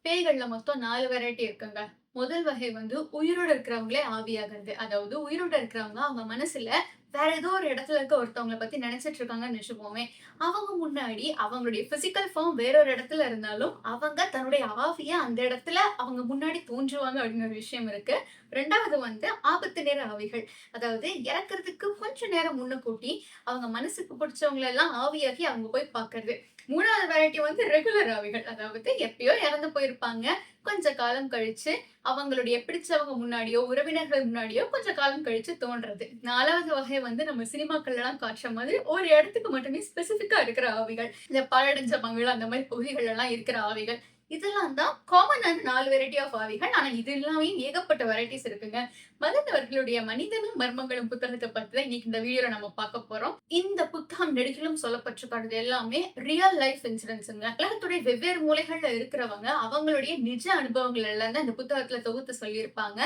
பேய்கள்ல மொத்தம் 4 வெரைட்டி இருக்குங்க. முதல் வகை வந்து உயிரோட இருக்கிறவங்களே ஆவியாகுறது. அதாவது உயிரோட இருக்கிறவங்க அவங்க மனசுல வேற ஏதோ ஒரு இடத்துல இருக்க ஒருத்தவங்கள பத்தி நினைச்சிட்டு இருக்காங்கன்னு வச்சுப்போமே. அவங்க முன்னாடி அவங்களுடைய பிசிக்கல் ஃபார்ம் வேற ஒரு இடத்துல இருந்தாலும், அவங்க தன்னுடைய ஆவிய அந்த இடத்துல அவங்க முன்னாடி தோன்றுவாங்க அப்படின்னு ஒரு விஷயம் இருக்கு. 2வது வந்து ஆபத்து நேர ஆவிகள். அதாவது இறக்கறதுக்கு கொஞ்சம் நேரம் முன்னக்கூட்டி, அவங்க மனசுக்கு புடிச்சவங்கள எல்லாம் ஆவியாகி அவங்க போய் பார்க்கறது. 3வது வெரைட்டி வந்து ரெகுலர் ஆவிகள். அதாவது எப்பயோ இறந்து போயிருப்பாங்க. கொஞ்ச காலம் கழிச்சு அவங்களுடைய பிடிச்சவங்க முன்னாடியோ, உறவினர்கள் முன்னாடியோ கொஞ்ச காலம் கழிச்சு தோன்றது. 4வது வகை வந்து நம்ம சினிமாக்கள்லலாம் காட்டுற மாதிரி ஒரு இடத்துக்கு மட்டுமே ஸ்பெசிஃபிக்கா இருக்கிற ஆவிகள். இந்த பாழடைஞ்ச பங்களா அந்த மாரி பகுதிகள்லாம் இருக்கிற ஆவிகள். இதெல்லாம் தான் காமனான 4 வெரைட்டி ஆஃப் ஆவிகள். ஆனா இது எல்லாமே ஏகப்பட்ட வெரைட்டிஸ் இருக்குங்க. மதன் அவர்களுடைய மனிதனும் மர்மங்களும் புத்தகத்த பத்தி தான் இன்னைக்கு இந்த வீடியோல நம்ம பார்க்க போறோம். இந்த புத்தகம் நெடுகிலும் சொல்லப்பட்டிருக்கிறது எல்லாமே ரியல் லைஃப் இன்சிடென்ட்ஸ்ங்க. உலகத்துடைய வெவ்வேறு மூலைகள்ல இருக்கிறவங்க அவங்களுடைய நிஜ அனுபவங்கள் எல்லாம் தான் இந்த புத்தகத்துல தொகுத்து சொல்லியிருப்பாங்க.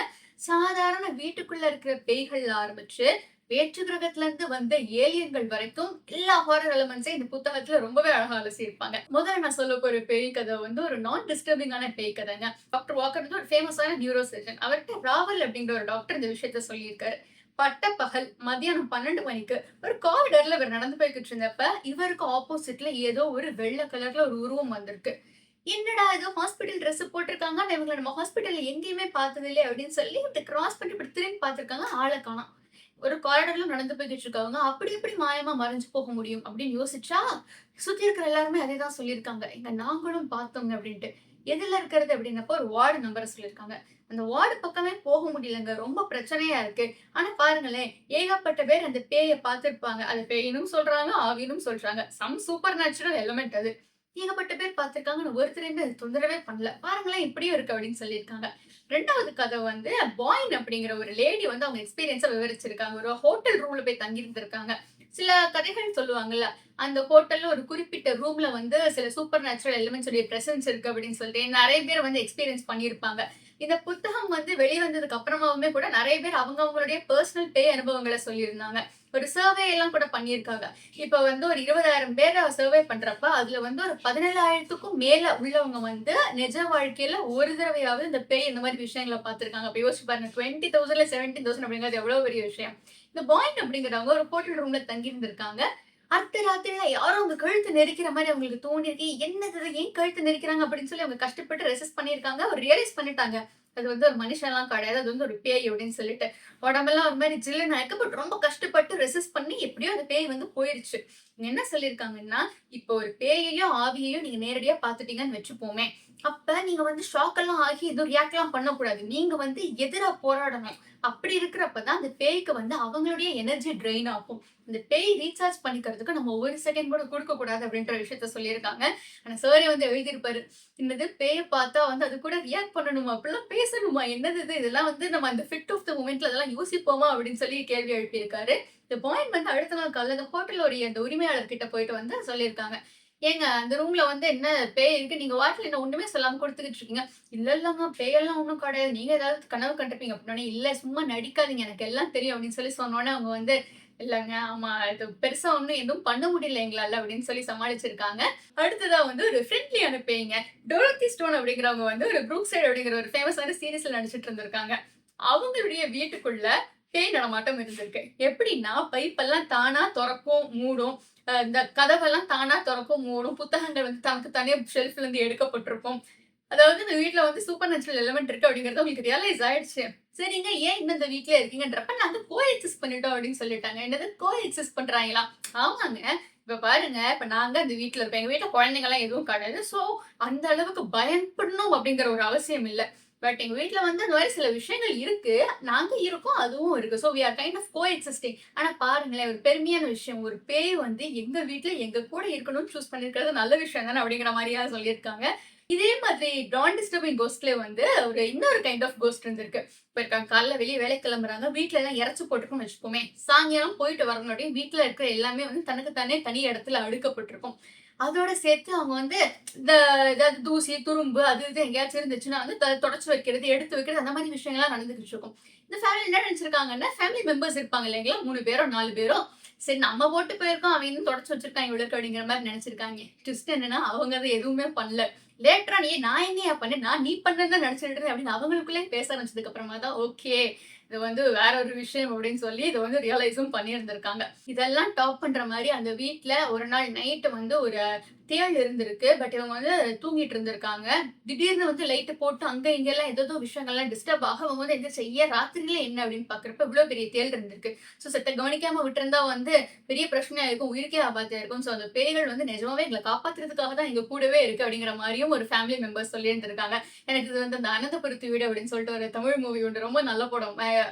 சாதாரண வீட்டுக்குள்ள இருக்கிற பேய்கள்ல ஆரம்பிச்சு வேற்று கிரகத்துல இருந்து வந்த ஏலியன்கள் வரைக்கும் எல்லா ஹாரர் எலிமெண்ட்ஸையும் இந்த புத்தகத்துல ரொம்பவே அழகா அலசியிருப்பாங்க. முதல்ல நான் சொல்ல போற பேய் கதை வந்து ஒரு நான் டிஸ்டர்பிங்கான பேய் கதைங்க. டாக்டர் வாக்கர் வந்து ஒரு ஃபேமஸான நியூரோ சர்ஜன். அவர்கிட்ட ராவல் அப்படிங்கிற ஒரு டாக்டர் இந்த விஷயத்த சொல்லியிருக்காரு. பட்டப்பகல் மதியானம் 12 மணிக்கு ஒரு காரிடார்ல இவர் நடந்து போய்கிட்டு இருந்தப்ப இவருக்கு ஆப்போசிட்ல ஏதோ ஒரு வெள்ளை கலர்ல ஒரு உருவம் வந்திருக்கு. என்னடா இது ஹாஸ்பிட்டல் ட்ரெஸ் போட்டிருக்காங்க. ஆனா இவங்கள நம்ம ஹாஸ்பிட்டல்ல எங்கேயுமே பார்த்தது இல்லையே அப்படின்னு சொல்லி இப்படி கிராஸ் பண்ணி இப்படி திரும்பி பார்த்திருக்காங்க. ஆள காணோம். ஒரு காரிடார்ல நடந்து போய்கிட்டு இருக்காங்க. அப்படி எப்படி மாயமா மறைஞ்சு போக முடியும் அப்படின்னு யோசிச்சா, சுத்தி இருக்கிற எல்லாருமே அதே தான் சொல்லியிருக்காங்க. "எங்க நாங்களும் பார்த்தோங்க" அப்படின்ட்டு. எதுல இருக்கிறது அப்படின்னப்போ ஒரு வார்டு நம்பர சொல்லியிருக்காங்க. அந்த வார்டு பக்கமே போக முடியலங்க. ரொம்ப பிரச்சனையா இருக்கு. ஆனா பாருங்களேன், ஏகப்பட்ட பேர் அந்த பேய பார்த்திருப்பாங்க. அது பேயின்னும் சொல்றாங்க, ஆவின்னும் சொல்றாங்க. சம் சூப்பர் நேச்சுரல் எலிமெண்ட் அது. ஏகப்பட்ட பேர் பார்த்திருக்காங்க. ஆனா ஒருத்தரையுமே அது தொந்தரவே பண்ணல. பாருங்களேன் இப்படியும் இருக்கு அப்படின்னு சொல்லியிருக்காங்க. 2வது கதை வந்து பாயின் அப்படிங்கிற ஒரு லேடி வந்து அவங்க எக்ஸ்பீரியன்ஸ விவரிச்சிருக்காங்க. ஒரு ஹோட்டல் ரூம்ல போய் தங்கி இருந்திருக்காங்க. சில கதைகள் சொல்லுவாங்கல்ல, அந்த ஹோட்டல்ல ஒரு குறிப்பிட்ட ரூம்ல வந்து சில சூப்பர் நேச்சுரல் எலிமெண்ட்ஸ் உடைய பிரசன்ஸ் இருக்கு அப்படின்னு சொல்லிட்டு நெறைய பேர் வந்து எக்ஸ்பீரியன்ஸ் பண்ணியிருப்பாங்க. இந்த புத்தகம் வந்து வெளிவந்ததுக்கு அப்புறமாவுமே கூட நெறைய பேர் அவங்களுடைய பெர்சனல் பேய் அனுபவங்கள சொல்லியிருந்தாங்க. ஒரு சர்வே எல்லாம் கூட பண்ணியிருக்காங்க. இப்ப வந்து ஒரு 20,000 பேர சர்வே பண்றப்ப, அதுல வந்து ஒரு 17,000த்துக்கும் மேல உள்ளவங்க வந்து நிஜ வாழ்க்கையில ஒரு தடவையாவது இந்த பேய் இந்த மாரி விஷயங்கள பார்த்திருக்காங்க. அப்ப யோசிச்சு பாருங்க. 20,000ல 17,000 அப்படிங்கிறது எவ்வளவு பெரிய விஷயம். இந்த பாயின் அப்படிங்கிறவங்க ஒரு ஹோட்டல் ரூம்ல தங்கி இருந்திருக்காங்க. அர்த்தராத்திரில யாரோ அவங்க கழுத்த நெரிக்கிற மாரி அவங்களுக்கு தோணியிருக்கு. என்னது இது? ஏன் கழுத்த நெரிக்கிறாங்க? அப்படின்னு சொல்லி அவங்க கஷ்டப்பட்டு ரெசிஸ்ட் பண்ணியிருக்காங்க. ரியலைஸ் பண்ணிட்டாங்க. அது வந்து ஒரு மனுஷன்லாம் கிடையாது. அது வந்து ஒரு பேய் அப்படின்னு சொல்லிட்டு. உடம்பெல்லாம் ஒரு மாரி ஜில்லுன்னு ஆயிருக்கு. பட் ரொம்ப கஷ்டப்பட்டு ரெசிஸ்ட் பண்ணி எப்படியோ அந்த பேய் வந்து போயிருச்சு. என்ன சொல்லியிருக்காங்கன்னா, இப்போ ஒரு பேயையும், ஆவியையும் நீங்க நேரடியா பார்த்துட்டீங்கன்னு வச்சுப்போமே. அப்ப நீங்க வந்து ஷாக் எல்லாம் ஆகி எதுவும் ரியாக்ட்லாம் பண்ணக்கூடாது. நீங்க வந்து எதிரா போராடணும். அப்படி இருக்கிறப்ப தான் அந்த பேய்க்கு வந்து அவங்களுடைய எனர்ஜி ட்ரெயின் ஆகும். இந்த பேய் ரீசார்ஜ் பண்ணிக்கிறதுக்கு நம்ம 1 செகண்ட் கூட குடுக்கக்கூடாது அப்படின்ற விஷயத்த சொல்லியிருக்காங்க. ஆனா சாரே வந்து எழுதியிருப்பாரு. என்னது பேய பார்த்தா வந்து அது கூட ரியாக்ட் பண்ணணுமா? அப்படிலாம் பேசணுமா? என்னது இது? இதெல்லாம் வந்து நம்ம அந்த ஃபிட் ஆஃப் த மொமெண்ட்ல அதெல்லாம் யோசிப்போமா? அப்படின்னு சொல்லி கேள்வி எழுப்பியிருக்காரு. இந்த பாயிண்ட் வந்து அடுத்த நாள் காலையில அந்த ஹோட்டலுடைய அந்த உரிமையாளர் கிட்ட போயிட்டு வந்து சொல்லியிருக்காங்க. ஏங்க அந்த ரூம்ல வந்து என்ன பேய் இருக்கு. நீங்க பாட்டுல என்ன ஒண்ணுமே சொல்லாம குடுத்துக்கிட்டு இருக்கீங்க. இல்ல இல்லங்க பேயெல்லாம் ஒண்ணும் கிடையாது. நீங்க ஏதாவது கனவு கண்டிருப்பீங்க அப்படின்னோனே, இல்ல சும்மா நடிக்காதீங்க. எனக்கு எல்லாம் தெரியும் அப்படின்னு சொல்லி சொன்னோனே அவங்க வந்து இல்லங்க. ஆமா. இது பெருசா ஒண்ணும் எதுவும் பண்ண முடியல எங்களால அப்படின்னு சொல்லி சமாளிச்சிருக்காங்க. அடுத்ததா வந்து ஒரு ஃப்ரெண்ட்லியான பேய்ங்க. டோரத்தி ஸ்டோன் அப்படிங்கிறவங்க வந்து ஒரு ப்ரூக் சைட் அப்படிங்கிற ஒரு ஃபேமஸான சீரிஸ்ல நடிச்சிட்டு இருந்திருக்காங்க. அவங்களுடைய வீட்டுக்குள்ள பேய் நடமாட்டம் இருந்திருக்கு. எப்படின்னா, பைப்பெல்லாம் தானா தொறக்கும், மூடும். இந்த கதவெல்லாம் தானா தொறக்கும், மூடும். புத்தகங்கள் வந்து தனக்கு தானே ஷெல்ஃப்ல இருந்து எடுக்கப்பட்டிருக்கும். அதாவது இந்த வீட்ல வந்து சூப்பர் நேச்சுரல் எலிமெண்ட் இருக்கு அப்படிங்கிறது அவங்களுக்கு ரியலைஸ் ஆயிடுச்சு. சரிங்க, ஏன் இன்னும் இந்த வீட்லயே இருக்கீங்கன்றப்ப, நாங்க கோ எக்ஸிஸ்ட் பண்ணிட்டோம் அப்படின்னு சொல்லிட்டாங்க. என்னது கோ எக்ஸிஸ்ட் பண்றாங்களா? ஆமாங்க. இப்ப பாருங்க, இப்ப நாங்க இந்த வீட்ல இருக்கோம். எங்க வீட்ல குழந்தைங்கலாம் எதுவும் கிடையாது. சோ, அந்த அளவுக்கு பயப்படணும் அப்படிங்கிற ஒரு அவசியம் இல்ல. பட் எங்க வீட்ல வந்து அந்த மாரி சில விஷயங்கள் இருக்கு. நாங்க இருக்கோம், அதுவும் இருக்கு. So, we are kind of coexisting. ஆனா பாருங்களேன், ஒரு பெருமையான விஷயம். ஒரு பேய் வந்து எங்க வீட்ல எங்க கூட இருக்கணும்னு சூஸ் பண்ணியிருக்கிறது நல்ல விஷயம் தானே அப்படிங்கிற மாரியா சொல்லியிருக்காங்க. இதே மாதிரி நான் டிஸ்டர்பிங் கோஸ்ட்லயே வந்து ஒரு இன்னொரு கைண்ட் ஆஃப் கோஸ்ட் இருந்திருக்கு. இப்ப இருக்காங்க காலைல வெளிய வேலைக்கு கிளம்புறாங்க. வீட்ல எல்லாம் இறச்சு போட்டுருக்கும்னு வச்சுக்கோமே. சாயங்காலம் போயிட்டு வர முன்னாடி வீட்ல இருக்கிற எல்லாமே வந்து தனக்கு தானே தனி இடத்துல அடுக்கப்பட்டிருக்கும். அதோட சேர்த்து அவங்க வந்து இந்த ஏதாவது தூசி, துரும்பு அது இது எங்கேயாச்சும் இருந்துச்சுன்னா வந்து தொடச்சு வைக்கிறது, எடுத்து வைக்கிறது அந்த மாரி விஷயங்கள்லாம் நடந்துகிட்டு இருக்கும். இந்த ஃபேமிலி என்ன நினைச்சிருக்காங்கன்னா, ஃபேமிலி மெம்பர்ஸ் இருப்பாங்க இல்லைங்களா? 3 பேரோ, 4 பேரோ. சரி நம்ம போட்டு போயிருக்கோம். அவன் இன்னும் தொடச்சு வச்சிருக்கான் இவ்வளவு இருக்கு அப்படிங்கிற மாரி நினைச்சிருக்காங்க. ட்விஸ்ட் என்னன்னா அவங்க அத எதுவுமே பண்ணல. லேட்டரா நான் என்னய்யா பண்ணேன்? நீ பண்ணேன்னு தான் நெனச்சுட்டு இருந்தேன் அப்படின்னு அவங்களுக்குள்ளயே பேச ஆரம்பிச்சதுக்கு அப்புறமா தான், ஓகே. இது வந்து வேற ஒரு விஷயம் அப்படின்னு சொல்லி இத வந்து ரியலைஸும் பண்ணியிருந்திருக்காங்க. இதெல்லாம் டாப் பண்ற மாரி அந்த வீட்ல ஒரு நாள் நைட் வந்து ஒரு தேள் இருந்திருக்கு. பட் இவங்க வந்து தூங்கிட்டு இருந்திருக்காங்க. திடீர்னு வந்து லைட் போட்டு அங்க இங்கலாம் ஏதேதோ விஷயங்கள்லாம் டிஸ்டர்ப் ஆக அவங்க வந்து எந்திரிச்சு ஐய ராத்திரில என்ன அப்படின்னு பார்க்குறப்ப இவ்ளோ பெரிய தேள் இருந்திருக்கு. செத்த கவனிக்காம விட்டிருந்தா வந்து பெரிய பிரச்சனையா இருக்கும். உயிருக்கே ஆபத்தா இருக்கும். அந்த பேய்கள் வந்து நிஜமாவே எங்கள காப்பாத்துறதுக்காக தான் எங்க கூடவே இருக்கு அப்படிங்கிற மாரியும் ஒரு ஃபேமிலி மெம்பர்ஸ் சொல்லியிருந்திருக்காங்க. எனக்கு இது வந்து அந்த அனந்தபுரத்து வீடு அப்படின்னு சொல்லிட்டு ஒரு தமிழ் மூவி உண்டு. ரொம்ப நல்ல படம்.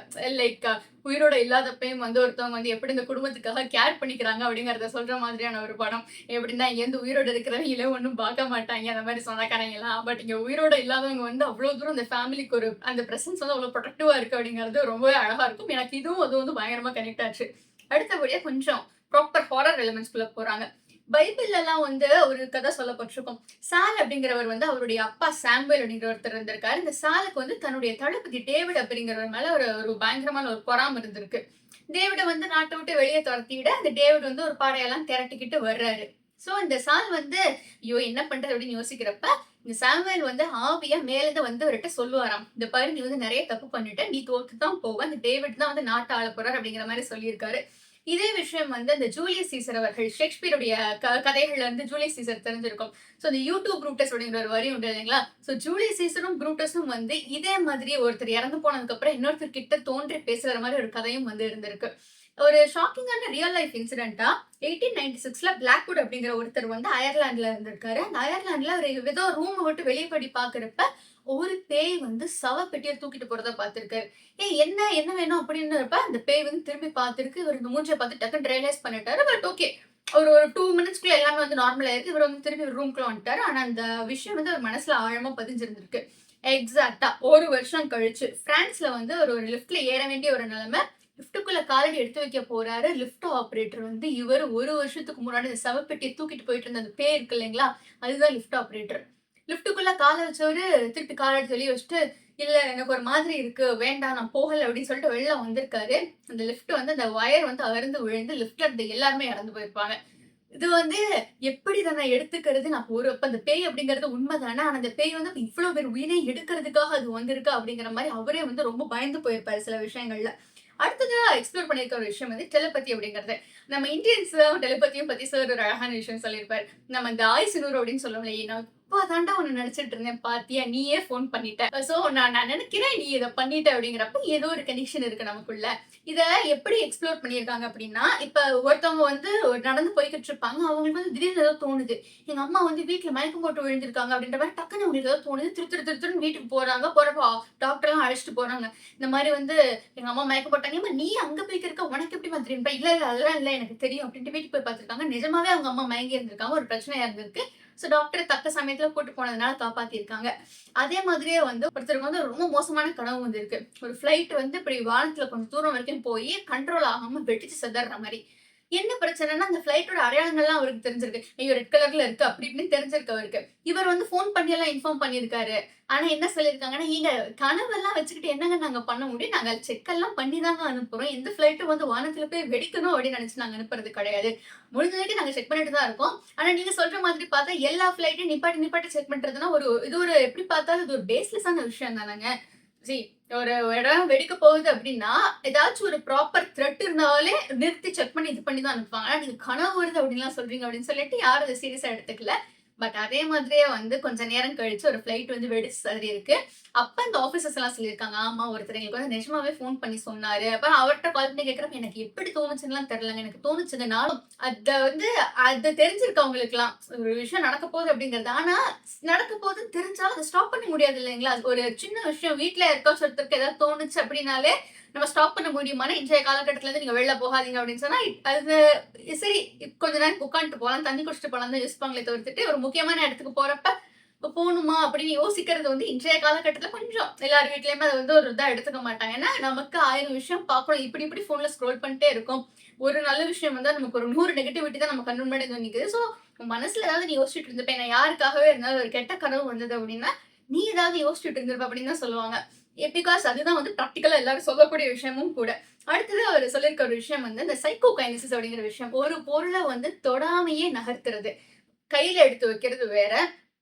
லைக் உயிரோட இல்லாதப்பயும் வந்து ஒருத்தவங்க வந்து எப்படி இந்த குடும்பத்துக்காக கேர் பண்ணிக்கிறாங்க அப்படிங்கிறத சொல்ற மாதிரியான ஒரு படம். எப்படின்னா இங்கேருந்து உயிரோட இருக்கிறவங்களே ஒண்ணும் பார்க்க மாட்டாங்க. அந்த மாரி சொந்தக்காரங்கலாம். பட் இங்க உயிரோட இல்லாதவங்க வந்து அவ்ளோ தூரம் அந்த ஃபேமிலிக்கு ஒரு அந்த பிரசன்ஸ் வந்து அவ்ளோ ப்ரொடெக்டிவா இருக்கு அப்படிங்கிறது ரொம்பவே அழகா இருக்கும். எனக்கு இதுவும் அதுவும் வந்து பயங்கரமா கனெக்ட் ஆச்சு. அடுத்தபடியா கொஞ்சம் ப்ராப்பர் ஹாரர் எலிமெண்ட்ஸ்குள்ள போறாங்க. பைபிள்லலாம் வந்து ஒரு கதை சொல்லப்பட்டிருக்கும். சால் அப்படிங்கிறவர் வந்து அவருடைய அப்பா சாமுவேல் அப்படிங்கிற ஒருத்தர் இருந்திருக்காரு. இந்த சாலுக்கு வந்து தன்னுடைய தளபதி டேவிட் அப்படிங்கிறவர் மேல ஒரு ஒரு பயங்கரமான ஒரு பொறாம இருந்திருக்கு. டேவிட வந்து நாட்ட விட்டு வெளிய தொரத்திவிட, அந்த டேவிட் வந்து ஒரு படையெல்லாம் திரட்டிக்கிட்டு வர்றாரு. சோ இந்த சால் வந்து, ஐயோ! என்ன பண்றது அப்படின்னு யோசிக்கிறப்ப, இந்த சாமுவேல் வந்து ஆவியா மேலேருந்து வந்து அவர்ட்ட சொல்லுவாராம். இந்த பாரு நீ வந்து நெறைய தப்பு பண்ணிட்ட. நீ தோத்து தான் போவ. அந்த டேவிட் தான் வந்து நாட்ட ஆளப் போறார் அப்படிங்கிற மாரி சொல்லியிருக்காரு. இதே விஷயம் வந்து அந்த ஜூலியஸ் சீசர் அவர்கள் ஷேக்ஸ்பியருடைய கதைகள்ல இருந்து ஜூலியஸ் சீசர் தெரிஞ்சிருக்கும். சோ இந்த யூடியூப் ப்ரூட்டஸ் அப்படிங்கிற ஒரு வரி உண்டு இல்லைங்களா? சோ ஜூலியஸ் சீசரும் ப்ரூட்டஸும் வந்து இதே மாதிரியே ஒருத்தர் இறந்து போனதுக்கு அப்புறம் இன்னொருத்தர் கிட்ட தோன்றி பேசுற மாரி ஒரு கதையும் வந்து இருந்திருக்கு. ஒரு ஷாக்கிங்கான ரியல் லைஃப் இன்சிடென்ட்டா 1896ல பிளாக்வுட் அப்படிங்கிற ஒருத்தர் வந்து அயர்லாந்துல இருந்திருக்காரு. அந்த அயர்லாந்துல அவரு ஏதோ ரூம விட்டு வெளிய போய் பார்க்கிறப்ப, ஒரு பேய் வந்து சவப்பெட்டிய தூக்கிட்டு போறத பார்த்திருக்காரு. ஏய் என்ன என்ன வேணும் அப்படின்றப்ப அந்த பேய் வந்து திரும்பி பார்த்திருக்கு. இவரு இந்த மூஞ்சிய பார்த்து டக்குன்னு ரியலைஸ் பண்ணிட்டாரு. But okay. ஒரு ஒரு 2 மினிட்ஸ்க்குள்ள எல்லாமே வந்து நார்மல் ஆயிருக்கு. இவரு வந்து திரும்பி ரூம்குள்ள வந்துட்டாரு. ஆனா அந்த விஷயம் வந்து அவர் மனசுல ஆழமா பதிஞ்சிருந்திருக்கு. எக்ஸாக்ட்டா 1 வருஷம் கழிச்சு பிரான்ஸ்ல வந்து ஒரு லிஃப்ட்ல ஏற வேண்டிய ஒரு நிலைமை. லிஃப்ட்டுக்குள்ள காலடி எடுத்து வைக்க போறாரு. லிஃப்ட் ஆப்பரேட்டர் வந்து இவரு 1 வருஷத்துக்கு முன்னாடி இந்த சவப்பெட்டிய தூக்கிட்டு போயிட்டு இருந்த அந்த பேய் இருக்கு இல்லைங்களா? அதுதான் லிஃப்ட் ஆப்பரேட்டர். லிஃப்ட்டுக்குள்ள கால வச்சவரு திருப்பி கால எடுத்து வெளிய வச்சுட்டு, "இல்ல எனக்கு ஒரு மாதிரி இருக்கு. வேண்டாம் நான் போகல" அப்படின்னு சொல்லிட்டு வெளில வந்திருக்காரு. அந்த லிஃப்ட் வந்து அந்த வயர் வந்து அறுந்து விழுந்து லிஃப்ட்ல இருந்த எல்லாருமே இறந்து போயிருப்பாங்க. இது வந்து எப்படி இத நான் எடுத்துக்கிறது? நான் அப்ப அந்த பேய் அப்படிங்கிறது உண்மைதானே. ஆனா அந்த பேய் வந்து இவ்ளோ பேர் உயிரை எடுக்கிறதுக்காக அது வந்திருக்கு அப்படிங்கிற மாரி அவரே வந்து ரொம்ப பயந்து போயிருப்பாரு சில விஷயங்கள்ல. அடுத்ததா எக்ஸ்ப்ளோர் பண்ணியிருக்க ஒரு விஷயம் வந்து டெலிபதி அப்படிங்கிறது. நம்ம இந்தியன்ஸ் டெலிபதியும் பத்தி சார் ஒரு அழகான விஷயம் சொல்லியிருப்பாரு. நம்ம இந்த ஆயுசு 100 அப்படின்னு சொல்லுவோம்ல, நான் இப்ப தான்டா உன்ன நெனச்சுட்டு இருந்தேன் பாத்தியா, நீயே ஃபோன் பண்ணிட்ட. சோ நான் நான் நெனைக்கிறேன் நீ இத பண்ணிட்ட அப்படிங்கிறப்ப ஏதோ ஒரு கனெக்ஷன் இருக்கு நமக்குள்ள. இத எப்படி எக்ஸ்ப்ளோர் பண்ணியிருக்காங்க அப்படின்னா, இப்ப ஒருத்தவங்க வந்து நடந்து போய்க்கிட்டு இருப்பாங்க. அவங்களுக்கு வந்து திடீர்னு ஏதோ தோணுது. எங்க அம்மா வந்து வீட்ல மயக்கம் போட்டு விழுந்திருக்காங்க அப்படின்ற மாரி டக்குனு அவங்களுக்கு ஏதோ தோணுது. திரு திருன்னு வீட்டுக்கு போறாங்க. போறப்போ டாக்டர்லாம் அழைச்சுட்டு போறாங்க. இந்த மாரி வந்து எங்க அம்மா மயக்கம் போட்டாங்க. "ஏம்மா நீ அங்க போய்க்கிருக்க, உனக்கு எப்படிம்மா தெரியும்ப்பா?" "இல்ல, இல்ல அதெல்லாம் இல்ல எனக்கு தெரியும்" அப்படின்ட்டு வீட்டுக்கு போய் பார்த்துருக்காங்க. நிஜமாவே அவங்க அம்மா மயங்கி இருந்திருக்காங்க. ஒரு பிரச்சனையா இருந்திருக்கு. சோ டாக்டர் தக்க சமயத்துல கூட்டு போனதுனால காப்பாத்தியிருக்காங்க. அதே மாதிரியே வந்து ஒருத்தருக்கு வந்து ரொம்ப மோசமான கனவு வந்திருக்கு. ஒரு ஃப்ளைட் வந்து இப்படி வானத்துல கொஞ்சம் தூரம் வரைக்கும் போயி கண்ட்ரோல் ஆகாம வெடிச்சு சிதறுற மாரி. என்ன பிரச்சனைன்னா, அந்த ஃப்ளைட்டோட அடையாளங்கள்லாம் அவருக்கு தெரிஞ்சிருக்கு. ஐயோ! ரெட் கலர்ல இருக்கு அப்படி இப்படின்னு தெரிஞ்சிருக்கு அவருக்கு. இவர் வந்து ஃபோன் பண்ணியெல்லாம் இன்ஃபார்ம் பண்ணியிருக்காரு. ஆனா என்ன சொல்லியிருக்காங்கன்னா, "ஏங்க கனவெல்லாம் வச்சுக்கிட்டு என்னங்க நாங்க பண்ண முடியும்? நாங்க செக் எல்லாம் பண்ணி தாங்க அனுப்புறோம். எந்த ஃப்ளைட்டும் வந்து வானத்துல போய் வெடிக்கணும் அப்படின்னு நினைச்சு நாங்க அனுப்புறது கிடையாது. முடிஞ்ச வரைக்கும் நாங்க செக் பண்ணிட்டு தான் இருக்கோம். ஆனா நீங்க சொல்ற மாதிரி பார்த்தா எல்லா ஃப்ளைட்டையும் நிப்பாட்டி நிப்பாட்டி செக் பண்றதுன்னா, இது ஒரு எப்படி பார்த்தாலும் இது ஒரு பேஸ்லெஸ்ஸான விஷயம் தானங்க. சி ஒரு இடம் வெடிக்க போகுது அப்படின்னா, ஏதாச்சும் ஒரு ப்ராப்பர் த்ரெட் இருந்தாலே நிறுத்தி செக் பண்ணி இது பண்ணி தான் அனுப்புவாங்க. ஆனா நீங்க கனவு வருது அப்படின்லாம் சொல்றீங்க அப்படின்னு சொல்லிட்டு யாரும் அத சீரியஸா எடுத்துக்கல. பட் அதே மாதிரியே வந்து கொஞ்ச நேரம் கழிச்சு ஒரு ஃப்ளைட் வந்து வெடிச்சு சிதறியிருக்கு. அப்ப அந்த ஆஃபீசர்ஸ் எல்லாம் சொல்லியிருக்காங்க. ஆமா ஒருத்தர் எங்களுக்கு வந்து நிஜமாவே ஃபோன் பண்ணி சொன்னாரு. அப்புறம் அவர்ட்ட கால் பண்ணி கேட்கிறப்ப எனக்கு எப்படி தோணுச்சுன்னுலாம் தெரியலங்க. எனக்கு தோணுச்சுங்க. நானும் அத வந்து அது தெரிஞ்சிருக்கு அவங்களுக்கெல்லாம். ஒரு விஷயம் நடக்க போகுது அப்படிங்கிறது. ஆனா நடக்க போகுதுன்னு தெரிஞ்சாலும் அத ஸ்டாப் பண்ண முடியாது இல்லைங்களா? ஒரு சின்ன விஷயம் வீட்ல யாருக்காச்சும் ஒருத்தருக்கு ஏதாவது தோணுச்சு அப்படின்னாலே, நம்ம ஸ்டாப் பண்ண முடியுமான்னா, இன்றைய காலகட்டத்துல இருந்து நீங்க வெளில போகாதீங்க அப்படின்னு சொன்னா, அது சரி கொஞ்ச நேரம் உட்காந்துட்டு போலாம், தண்ணி குடிச்சிட்டு போலாம்னு தான் யோசிப்பாங்களே தவிர்த்துட்டு, ஒரு முக்கியமான இடத்துக்கு போறப்ப, இப்ப போணுமா அப்படின்னு யோசிக்கிறது வந்து இன்றைய காலகட்டத்துல கொஞ்சம் எல்லார் வீட்லயுமே அத வந்து ஒரு இதா எடுத்துக்க மாட்டாங்க. ஏன்னா, நமக்கு 1000 விஷயம் பார்க்கணும். இப்படி இப்படி ஃபோன்ல ஸ்க்ரோல் பண்ணிட்டே இருக்கோம். ஒரு நல்ல விஷயம் வந்தா நமக்கு ஒரு 100 நெகட்டிவிட்டி தான் நம்ம கண்ணு முன்னாடி வந்து நிக்குது. ஸோ, உன் மனசுல ஏதாவது நீ யோசிச்சுட்டு இருந்திருப்ப. ஏன்னா யாருக்காகவே இருந்தாலும் ஒரு கெட்ட கனவு வந்தது அப்படின்னா, நீ ஏதாவது யோசிச்சுட்டு இருந்திருப்ப அப்படின்னு தான் சொல்லுவாங்க. பிகாஸ் அதுதான் வந்து பிராக்டிகலா எல்லாரும் சொல்லக்கூடிய விஷயமும் கூட. அடுத்தது அவரு சொல்லியிருக்க ஒரு விஷயம் வந்து இந்த சைக்கோ கைனசிஸ் அப்படிங்கிற விஷயம். ஒரு பொருள வந்து தொடாமயே நகர்த்துறது. கையில எடுத்து வைக்கிறது வேற.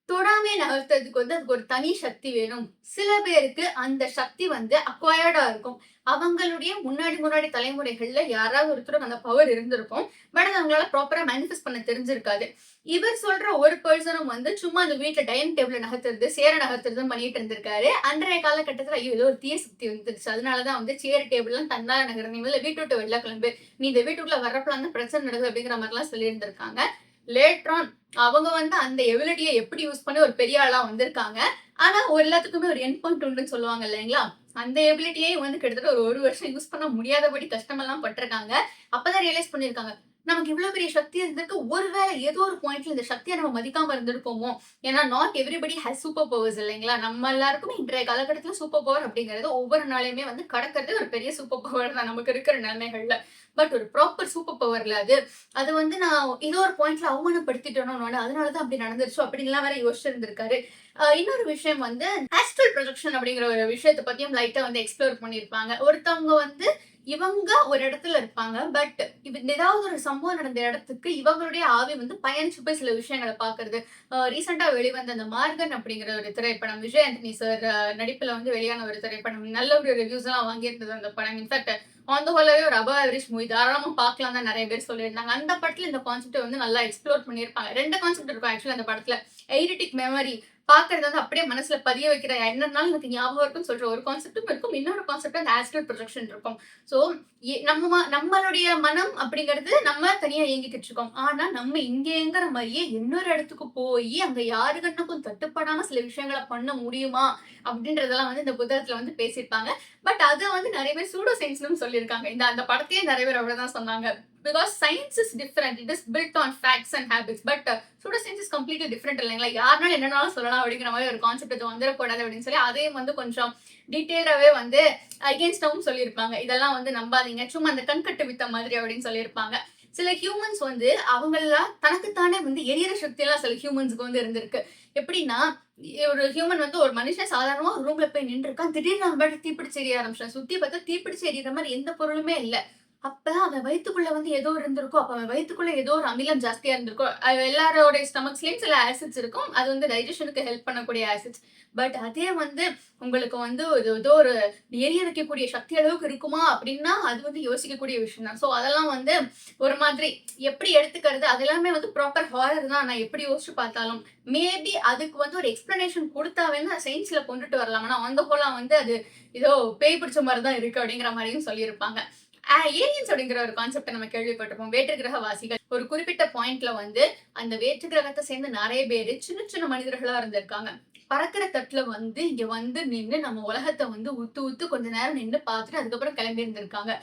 தொடாமையே நகர்த்துறதுக்கு வந்து அதுக்கு ஒரு தனி சக்தி வேணும். சில பேருக்கு அந்த சக்தி வந்து அக்வயர்டா இருக்கும். அவங்களுடைய முன்னாடி முன்னாடி தலைமுறைகள்ல யாராவது ஒருத்தருக்கு அந்த பவர் இருந்திருக்கும். பட் அது அவங்களால ப்ராப்பரா மேனிஃபெஸ்ட் பண்ண தெரிஞ்சிருக்காது. இவர் சொல்ற ஒரு பெர்சனும் வந்து சும்மா அந்த வீட்ல டைனிங் டேபிள நகர்த்துறது, சேர நகர்த்துறதுன்னு பண்ணிட்டு இருந்திருக்காரு. அன்றைய காலகட்டத்துல ஐயோ! ஏதோ ஒரு தீய சக்தி வந்துருச்சு. அதனால தான் வந்து சேர் டேபிள்லாம் தன்னால நகரு. நீ முதல்ல வீட்ட விட்டு வெளில கிளம்பு. நீ இந்த வீட்டுக்குள்ள வர்றப்பலாம் தான் பிரச்சனை நடக்குது அப்படிங்கிற மாரிலாம் சொல்லியிருந்திருக்காங்க. லேட்டர் ஆன் அவங்க வந்து அந்த எபிலிட்டிய எப்படி யூஸ் பண்ணி ஒரு பெரிய ஆளா வந்திருக்காங்க. ஆனா, ஒரு எல்லாத்துக்குமே ஒரு எண்ட் பாயிண்ட் உண்டுன்னு சொல்லுவாங்க இல்லைங்களா? அந்த எபிலிட்டியே வந்து கிட்டத்தட்ட ஒரு 1 வருஷம் யூஸ் பண்ண முடியாதபடி கஷ்டமெல்லாம் பட்டுருக்காங்க. அப்பதான் ரியலைஸ் பண்ணியிருக்காங்க. நமக்கு இவ்ளோ பெரிய சக்தி இருந்திருக்கு. ஒருவேளை ஏதோ ஒரு பாயிண்ட்ல இந்த சக்திய நம்ம மதிக்காம இருந்திருப்போமோ! ஏன்னா, not everybody has super powers இல்லைங்களா? நம்ம எல்லாருக்குமே இன்றைய காலகட்டத்தில சூப்பர் பவர் அப்படிங்கிறது ஒவ்வொரு நாளையுமே வந்து கடக்கிறதே ஒரு பெரிய சூப்பர் பவர் தான் நமக்கு இருக்கிற நிலைமைகள்ல. பட் ஒரு ப்ராப்பர் சூப்பர் பவர்ல அது. அது வந்து நான் ஏதோ ஒரு பாயிண்ட்ல அவமானப்படுத்திட்டேனோ நானு. அதனால தான் அப்படி நடந்துருச்சோ அப்படின்லாம் வேற யோசிச்சிருந்திருக்காரு. இன்னொரு விஷயம் வந்து ஆஸ்ட்ரல் ப்ரொஜெக்ஷன் அப்படிங்கிற ஒரு விஷயத்த பத்தியும் லைட்டா வந்து எக்ஸ்ப்ளோர் பண்ணியிருப்பாங்க. ஒருத்தவங்க வந்து இவங்க ஒரு இடத்துல இருப்பாங்க. பட் ஏதாவது ஒரு சம்பவம் நடந்த இடத்துக்கு இவங்களுடைய ஆவி வந்து பயணிச்சு போய் சில விஷயங்கள பார்க்கிறது. ரீசென்ட்டா வெளிவந்த அந்த மார்கன் அப்படிங்கிற ஒரு திரைப்படம், விஜய் ஆண்டனி சார் நடிப்புல வந்து வெளியான ஒரு திரைப்படம். நல்ல ஒரு ரிவ்யூஸ்லாம் வாங்கியிருந்தது அந்த படம். இன்ஃபாக்ட் ஆன் த ஹோலாவே ஒரு அபவ் ஆவரேஜ் மூவி. தாராளமா பார்க்கலாம் தான் நெறைய பேர் சொல்லியிருந்தாங்க. அந்த படத்துல இந்த கான்செப்ட்ட வந்து நல்லா எக்ஸ்ப்ளோர் பண்ணியிருப்பாங்க. 2 கான்செப்ட் இருக்கும் ஆக்சுவலா அந்த படத்துல. எய்டிடிக் மெமரி பார்க்கறது வந்து அப்படியே மனசுல பதிய வைக்கிற என்னன்னாலும் எனக்கு ஞாபகம் இருக்குன்னு சொல்ற ஒரு கான்செப்டும் இருக்கும். இன்னொரு கான்செப்ட் அந்த ஆஸ்ட்ரல் ப்ரொஜெக்ஷன் இருக்கும். ஸோ நம்மளுடைய மனம் அப்படிங்கிறது நம்ம தனியா இயங்கிக்கிட்டு இருக்கோம். ஆனா நம்ம இங்க இயங்குற மாரியே இன்னொரு இடத்துக்கு போயி அங்க யாரு கண்ணுக்கும் தட்டுப்படாம சில விஷயங்கள பண்ண முடியுமா? அப்படின்றதெல்லாம் வந்து இந்த புத்தகத்துல வந்து பேசியிருப்பாங்க. பட் அத வந்து நெறைய பேர் சூடோ சயன்ஸ்ன்னும் சொல்லியிருக்காங்க. இந்த படத்தையே நெறைய பேர் அவ்வளவுதான் சொன்னாங்க. Because science is different. It is built on facts and habits. But pseudo science is completely different இல்லைங்களா? யாருனாலும் என்னனாலும் சொல்லலாம் அப்படிங்கிற மாரி ஒரு கான்செப்ட் இது வந்துரக்கூடாது அப்படின்னு சொல்லி அதையும் வந்து கொஞ்சம் டீட்டெயிலாவே வந்து அகைன்ஸ்டாவும் சொல்லியிருப்பாங்க. இதெல்லாம் வந்து நம்பாதீங்க. சும்மா அந்த கண்கட்டு வித்த மாதிரி அப்படின்னு சொல்லியிருப்பாங்க. சில ஹியூமன்ஸ் வந்து அவங்கலாம் தனக்குத்தானே வந்து எரியற சக்தியெல்லாம் சில ஹியூமன்ஸ்க்கு வந்து இருந்திருக்கு. எப்படின்னா, ஒரு ஹியூமன் வந்து ஒரு மனுஷன் சாதாரணமா ஒரு ரூம்ல போய் நின்றுருக்கான். திடீர்னு அவன் பாட்டுக்கு தீப்பிடிச்சு எரிய ஆரம்பிச்சுட்டான். சுத்தி பார்த்தா தீப்பிடிச்சு எரியிற மாரி எந்த பொருளுமே இல்ல. அப்ப அவன் வயித்துக்குள்ள வந்து ஏதோ இருந்திருக்கும். அப்ப அவன் வயித்துக்குள்ள ஏதோ ஒரு அமிலம் ஜாஸ்தியா இருந்திருக்கும். எல்லாரோட ஸ்டொமக்ஸ்லயும் சில ஆசிட்ஸ் இருக்கும். அது வந்து டைஜஷனுக்கு ஹெல்ப் பண்ணக்கூடிய ஆசிட்ஸ். பட் அதே வந்து உங்களுக்கு வந்து ஏதோ ஒரு எரிய வைக்கக்கூடிய சக்தி அளவுக்கு இருக்குமா? அப்படின்னா, அது வந்து யோசிக்கக்கூடிய விஷயம் தான். ஸோ அதெல்லாம் வந்து ஒரு மாதிரி எப்படி எடுத்துக்கிறது? அது எல்லாமே வந்து ப்ராப்பர் ஹாரர் தான். நான் எப்படி யோசிச்சு பார்த்தாலும். மேபி அதுக்கு வந்து ஒரு எக்ஸ்ப்ளனேஷன் குடுத்தா வேணா சயின்ஸ்ல கொண்டுட்டு வரலாம். ஆனா ஆன் த ஹோலா வந்து அது ஏதோ பேய் பிடிச்ச மாரி தான் இருக்கு அப்படிங்கிற மாரியும் சொல்லியிருப்பாங்க. ஏலியன்ஸ் அப்படிங்கிற ஒரு கான்செப்ட்ட நம்ம கேள்விப்பட்டிருப்போம். வேற்று கிரகவாசிகள். ஒரு குறிப்பிட்ட பாயிண்ட்ல வந்து அந்த வேற்று கிரகத்த சேர்ந்த நெறைய பேரு சின்ன சின்ன மனிதர்களா இருந்திருக்காங்க. பறக்கிற தட்டுல வந்து இங்க வந்து நின்னு நம்ம உலகத்த வந்து உத்து உத்து கொஞ்ச நேரம் நின்னு பார்த்துட்டு அதுக்கப்புறம் கிளம்பி இருந்திருக்காங்க.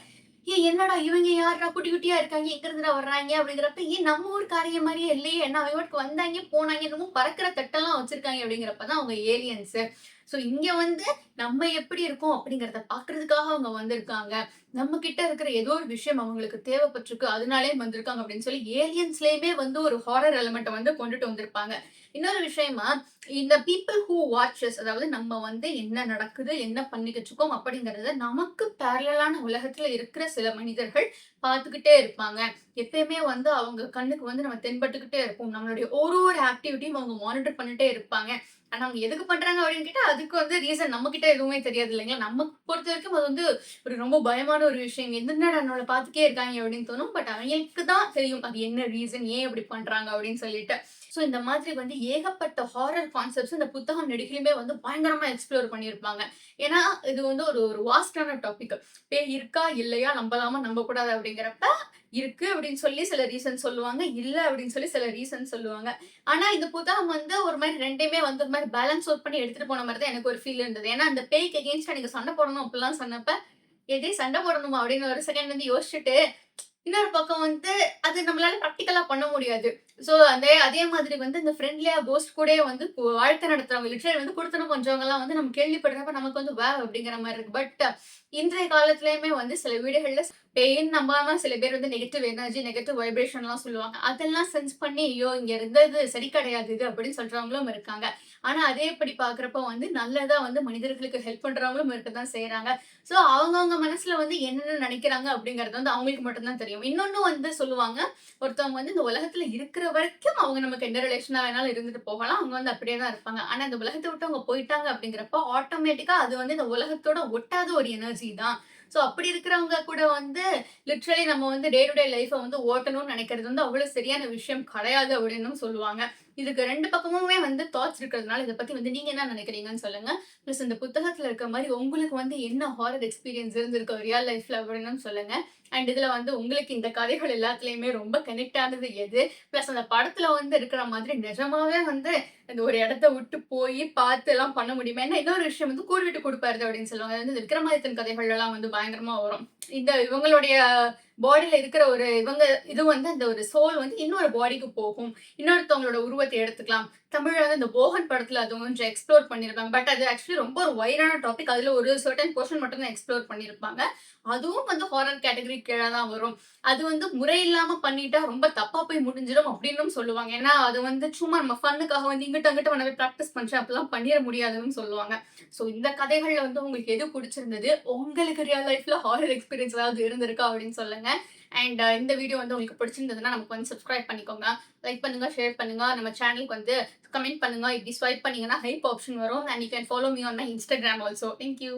என்னடா இவங்க யார்றா குட்டி குட்டியா இருக்காங்க, எங்க இருந்துடா வர்றாங்க அப்படிங்கிறப்ப, நம்ம ஊர்க்காரங்க மாரியே இல்லையே, என்ன அவங்க பாட்டுக்கு வந்தாங்க, போனாங்க, என்னமோ பறக்கிற தட்டெல்லாம் வச்சிருக்காங்க அப்படிங்கிறப்ப தான் அவங்க ஏலியன்ஸு. ஸோ இங்க வந்து நம்ம எப்படி இருக்கோம் அப்படிங்கிறத பார்க்கறதுக்காக அவங்க வந்திருக்காங்க. நம்ம கிட்ட இருக்கிற ஏதோ ஒரு விஷயம் அவங்களுக்கு தேவைப்பட்டிருக்கு. அதனாலேயே வந்திருக்காங்க அப்படின்னு சொல்லி ஏலியன்ஸ்லயுமே வந்து ஒரு ஹாரர் எலிமெண்ட்ட வந்து கொண்டுட்டு வந்திருப்பாங்க. இன்னொரு விஷயமா, இந்த பீப்பிள் ஹூ வாட்சஸ் அதாவது நம்ம வந்து என்ன நடக்குது, என்ன பண்ணிக்கிட்டு இருக்கோம் அப்படிங்கிறத நமக்கு பேரலலான உலகத்துல இருக்கிற சில மனிதர்கள் பார்த்துக்கிட்டே இருப்பாங்க. எப்பயுமே வந்து அவங்க கண்ணுக்கு வந்து நம்ம தென்பட்டுக்கிட்டே இருப்போம். நம்மளுடைய ஒரு ஒரு ஆக்டிவிட்டியும் அவங்க மானிட்டர் பண்ணிட்டே இருப்பாங்க. ஆனா அவங்க எதுக்கு பண்றாங்க அப்படின்னு கேட்டா, அதுக்கு வந்து ரீசன் நம்மகிட்ட எதுவுமே தெரியாது இல்லைங்களா? நமக்கு பொறுத்தவரைக்கும் அது வந்து ஒரு ரொம்ப பயமான ஒரு விஷயம். என்னடா நம்மள பார்த்துட்டே இருக்காங்க அப்படின்னு தோணும். பட் அவங்களுக்கு தான் தெரியும். அது என்ன ரீசன்? ஏன் இப்படி பண்றாங்க? அப்படின்னு சொல்லிட்டு. ஸோ இந்த மாதிரி வந்து ஏகப்பட்ட ஹாரர் கான்செப்ட்ஸ் இந்த புத்தகம் நெடுகிலுமே வந்து பயங்கரமா எக்ஸ்ப்ளோர் பண்ணியிருப்பாங்க. ஏன்னா, இது வந்து ஒரு ஒரு வாஸ்டான டாபிக். பேய் இருக்கா? இல்லையா? நம்பலாமா? நம்பக்கூடாது அப்படிங்கிறப்ப, இருக்கு அப்படின்னு சொல்லி சில ரீசன் சொல்லுவாங்க. இல்ல அப்படின்னு சொல்லி சில ரீசன் சொல்லுவாங்க. ஆனா இந்த புத்தகம் வந்து ஒரு மாரி 2யுமே வந்து ஒரு மாரி பேலன்ஸ் அவுட் பண்ணி எடுத்துட்டு போன மாரி தான் எனக்கு ஒரு ஃபீல் இருந்தது. ஏன்னா, அந்த பேய்க்கு அகைன்ஸ்டா நீங்க சண்டை போடணும் அப்படிலாம் சொன்னப்ப, எதே சண்டை போடணுமா? அப்படின்னு ஒரு செகண்ட் வந்து யோசிச்சுட்டு இன்னொரு பக்கம் வந்து அது நம்மளால பிராக்டிகலா பண்ண முடியாது. ஸோ அதே மாதிரி வந்து இந்த ஃப்ரெண்ட்லியா கோஸ்ட் கூடயே வந்து வாழ்க்கை நடத்துறவங்க லிட்டரலி வந்து குடித்தனம் பண்றவங்கலாம் வந்து நம்ம கேள்விப்படுறப்ப நமக்கு வந்து வாவ்! அப்படிங்கிற மாரி இருக்கு. பட் இன்றைய காலத்திலயுமே வந்து சில வீடுகள்ல பேயின்னு நம்பாம சில பேர் வந்து நெகட்டிவ் எனர்ஜி, நெகட்டிவ் வைப்ரேஷன்லாம் சொல்லுவாங்க. அதெல்லாம் சென்ஸ் பண்ணி, ஐயோ! இங்க இருந்தது சரி கிடையாது இது அப்படின்னு சொல்றவங்களும் இருக்காங்க. ஆனா அதேபடி பார்க்குறப்போ வந்து நல்லதா வந்து மனிதர்களுக்கு ஹெல்ப் பண்றவங்களும் இருக்க தான் செய்றாங்க. ஸோ அவங்கவங்க மனசுல வந்து என்னென்ன நெனைக்கிறாங்க அப்படிங்கிறது வந்து அவங்களுக்கு மட்டும் தான் தெரியும். தெரியும். இன்னொன்னு வந்து சொல்லுவாங்க, ஒருத்தவங்க வந்து இந்த உலகத்துல இருக்கிற வரைக்கும் அவங்க நமக்கு எந்த ரிலேஷனா வேணாலும் இருந்துட்டு போகலாம். அவங்க வந்து அப்படியே தான் இருப்பாங்க. ஆனா இந்த உலகத்த விட்டு அவங்க போயிட்டாங்க அப்படிங்கிறப்போ, ஆட்டோமேட்டிக்கா அது வந்து இந்த உலகத்தோட ஒட்டாத ஒரு எனர்ஜி தான். ஸோ அப்படி இருக்கிறவங்க கூட வந்து லிட்டரலி நம்ம வந்து டே டு டே லைஃப வந்து ஓட்டணும்னு நினைக்கிறது வந்து அவ்வளவு சரியான விஷயம் கிடையாது அப்படின்னும் சொல்லுவாங்க. இதுக்கு 2 பக்கமுமே வந்து தாட்ஸ் இருக்கிறதுனால இத பத்தி வந்து நீங்க என்ன நினைக்கிறீங்கன்னு சொல்லுங்க. பிளஸ் இந்த புத்தகத்துல இருக்க மாரி உங்களுக்கு வந்து என்ன ஹாரர் எக்ஸ்பீரியன்ஸ் இருந்திருக்கு ரியல் லைஃப்ல அப்படின்னும் சொல்லுங்க. அண்ட் இதுல வந்து உங்களுக்கு இந்த கதைகள் எல்லாத்துலயுமே ரொம்ப கனெக்ட் ஆனது எது? பிளஸ் அந்த படத்துல வந்து இருக்கிற மாதிரி நிஜமாவே வந்து அந்த ஒரு இடத்த விட்டு போய் பார்த்து எல்லாம் பண்ண முடியுமா? ஏன்னா இன்னொரு விஷயம் வந்து கூடு விட்டு கொடுப்பாரு அப்படின்னு சொல்லுவாங்க. அது வந்து இந்த விக்ரமாதித்தன் கதைகள்லாம் வந்து பயங்கரமா வரும். இந்த இவங்களுடைய பாடியில இருக்கிற ஒரு இவங்க இது வந்து அந்த ஒரு சோல் வந்து இன்னொரு பாடிக்கு போகும். இன்னொருத்தவங்களோட உருவத்தை எடுத்துக்கலாம். தமிழ்ல வந்து இந்த போகன் படத்துல அது கொஞ்சம் எக்ஸ்ப்ளோர் பண்ணியிருப்பாங்க. பட் அது ஆக்சுவலி ரொம்ப ஒரு வைடான டாபிக். அதுல ஒரு சர்டன் போர்ஷன் மட்டும் தான் எக்ஸ்ப்ளோர் பண்ணியிருப்பாங்க. அதுவும் வந்து ஹாரர் கேட்டகரி கீழ தான் வரும். அது வந்து முறை இல்லாம பண்ணிட்டா ரொம்ப தப்பா போய் முடிஞ்சிடும் அப்டின்னும் சொல்லுவாங்க. ஏன்னா, அது வந்து சும்மா நம்ம ஃபன்னுக்காக வந்து இங்கிட்டு, அங்கிட்டு வேணா போய் பிராக்டிஸ் பண்றேன் அப்படிலாம் பண்ணிற முடியாதுன்னு சொல்லுவாங்க. ஸோ இந்த கதைகள்ல வந்து உங்களுக்கு எது புடிச்சிருந்தது? உங்களுக்கு ரியல் லைஃப்ல ஹாரர் எக்ஸ்பீரியன்ஸ் ஏதாவது இருந்திருக்கா? அப்படின்னு சொல்லுங்க. அண்ட் இந்த வீடியோ வந்து உங்களுக்கு பிடிச்சிருந்ததுன்னா நமக்கு வந்து சப்ஸ்கிரைப் பண்ணிக்கோங்க. லைக் பண்ணுங்க, ஷேர் பண்ணுங்க. நம்ம சேனலுக்கு வந்து கமெண்ட் பண்ணுங்க. இப்படி ஸ்வைப் பண்ணீங்கன்னா ஹைப் ஆப்ஷன் வரும். And you can follow me on my Instagram also. Thank you.